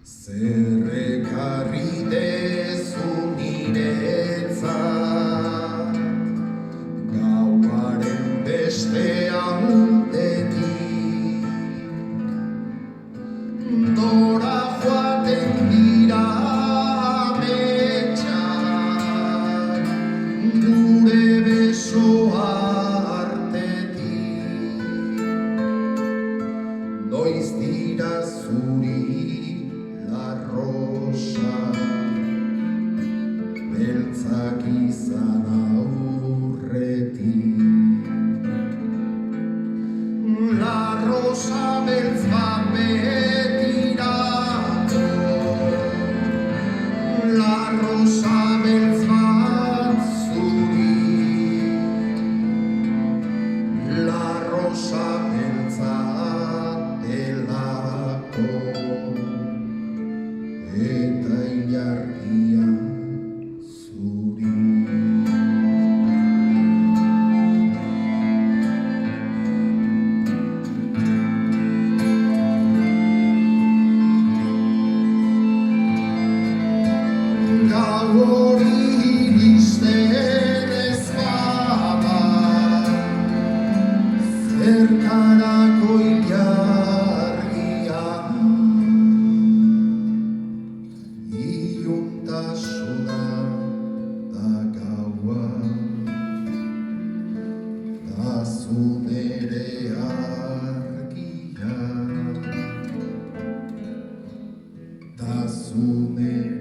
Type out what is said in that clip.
Zer ekarri dezu niretzat gauaren beste aldetik, nora joaten dira ametsak gure beso artetik, noiz dira zuri la rosa beltzak izan aurretik. La rosa beltz bat betirako, la rosa beltz bat zuri, la rosa beltza delako eta ilargia zuri. Gau hori iristen ez bada, zertarako ilargia, iluntasuna da gaua, da zu nere argia, da zu nere